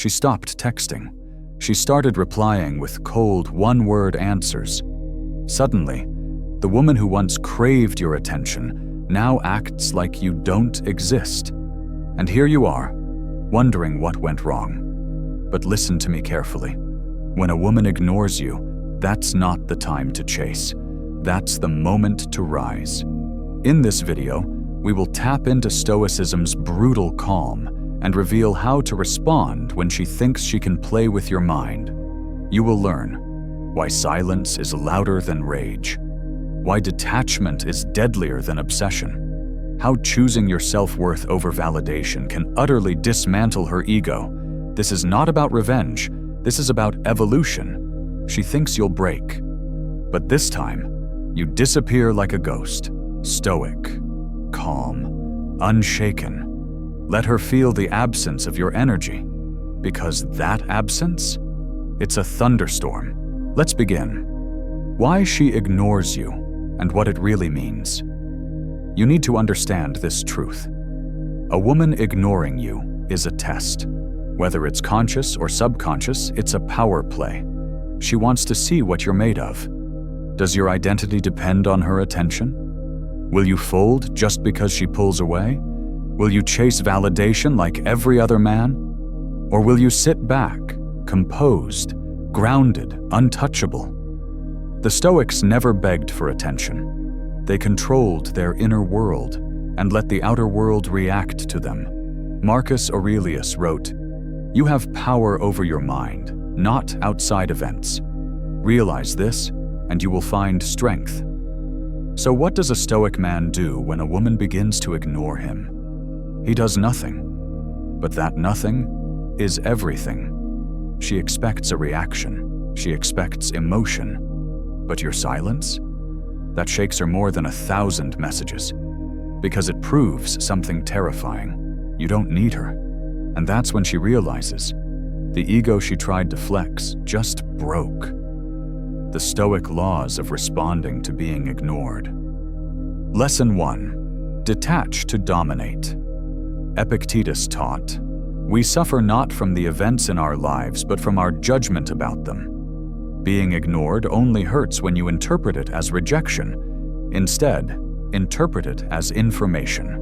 She stopped texting. She started replying with cold, one-word answers. Suddenly, the woman who once craved your attention now acts like you don't exist. And here you are, wondering what went wrong. But listen to me carefully. When a woman ignores you, that's not the time to chase. That's the moment to rise. In this video, we will tap into Stoicism's brutal calm and reveal how to respond when she thinks she can play with your mind. You will learn why silence is louder than rage, why detachment is deadlier than obsession, how choosing your self-worth over validation can utterly dismantle her ego. This is not about revenge, this is about evolution. She thinks you'll break, but this time, you disappear like a ghost, stoic, calm, unshaken. Let her feel the absence of your energy, because that absence, it's a thunderstorm. Let's begin. Why she ignores you and what it really means. You need to understand this truth. A woman ignoring you is a test. Whether it's conscious or subconscious, it's a power play. She wants to see what you're made of. Does your identity depend on her attention? Will you fold just because she pulls away? Will you chase validation like every other man? Or will you sit back, composed, grounded, untouchable? The Stoics never begged for attention. They controlled their inner world and let the outer world react to them. Marcus Aurelius wrote, "You have power over your mind, not outside events. Realize this, and you will find strength." So what does a Stoic man do when a woman begins to ignore him? He does nothing, but that nothing is everything. She expects a reaction. She expects emotion. But your silence? That shakes her more than 1,000 messages, because it proves something terrifying. You don't need her. And that's when she realizes the ego she tried to flex just broke. The Stoic laws of responding to being ignored. Lesson 1. Detach to dominate. Epictetus taught, "We suffer not from the events in our lives, but from our judgment about them." Being ignored only hurts when you interpret it as rejection. Instead, interpret it as information.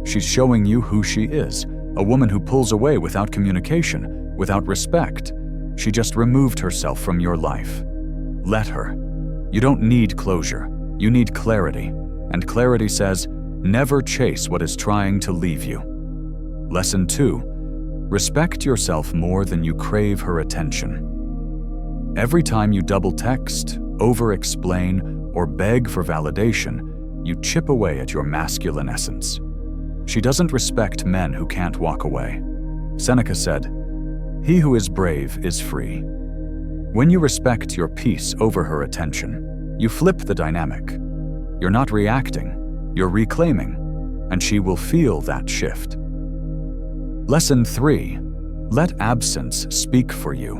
She's showing you who she is, a woman who pulls away without communication, without respect. She just removed herself from your life. Let her. You don't need closure. You need clarity. And clarity says, never chase what is trying to leave you. Lesson 2. Respect yourself more than you crave her attention. Every time you double text, over-explain, or beg for validation, you chip away at your masculine essence. She doesn't respect men who can't walk away. Seneca said, "He who is brave is free." When you respect your peace over her attention, you flip the dynamic. You're not reacting, you're reclaiming, and she will feel that shift. Lesson 3. Let absence speak for you.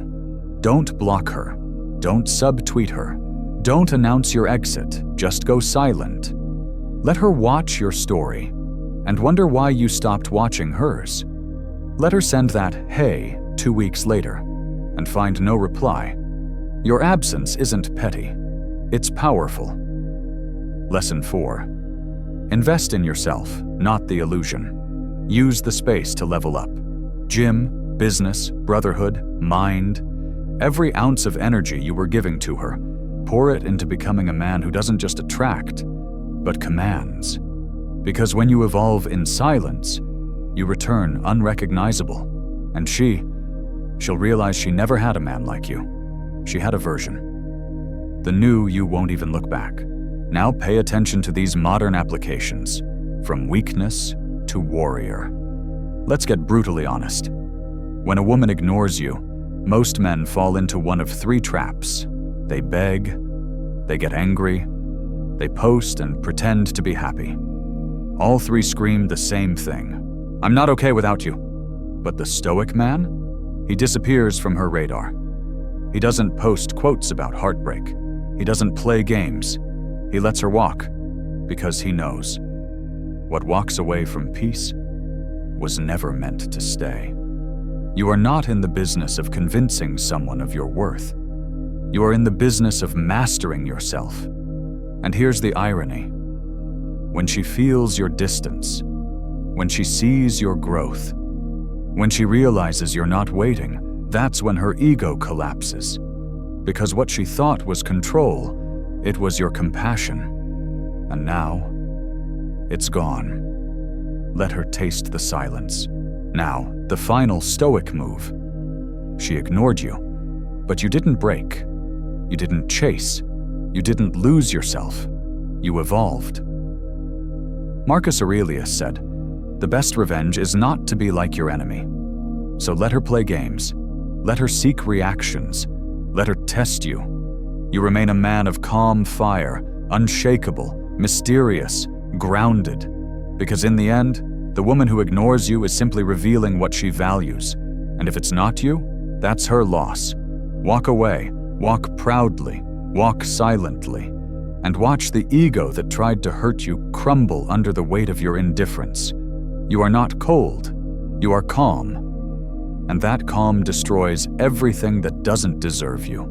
Don't block her. Don't subtweet her. Don't announce your exit. Just go silent. Let her watch your story and wonder why you stopped watching hers. Let her send that "hey" 2 weeks later and find no reply. Your absence isn't petty. It's powerful. Lesson 4. Invest in yourself, not the illusion. Use the space to level up. Gym, business, brotherhood, mind. Every ounce of energy you were giving to her, pour it into becoming a man who doesn't just attract, but commands. Because when you evolve in silence, you return unrecognizable. And she'll realize she never had a man like you. She had a version. The new you won't even look back. Now pay attention to these modern applications, from weakness to warrior. Let's get brutally honest. When a woman ignores you, most men fall into one of 3 traps. They beg, they get angry, they post and pretend to be happy. All 3 scream the same thing. I'm not okay without you. But the Stoic man? He disappears from her radar. He doesn't post quotes about heartbreak. He doesn't play games. He lets her walk because he knows what walks away from peace was never meant to stay. You are not in the business of convincing someone of your worth. You are in the business of mastering yourself. And here's the irony. When she feels your distance, when she sees your growth, when she realizes you're not waiting, that's when her ego collapses. Because what she thought was control, it was your compassion. And now, it's gone. Let her taste the silence. Now, the final Stoic move. She ignored you, but you didn't break. You didn't chase. You didn't lose yourself. You evolved. Marcus Aurelius said, "The best revenge is not to be like your enemy." So let her play games. Let her seek reactions. Let her test you. You remain a man of calm fire, unshakable, mysterious, grounded. Because in the end, the woman who ignores you is simply revealing what she values. And if it's not you, that's her loss. Walk away, walk proudly, walk silently, and watch the ego that tried to hurt you crumble under the weight of your indifference. You are not cold, you are calm. And that calm destroys everything that doesn't deserve you.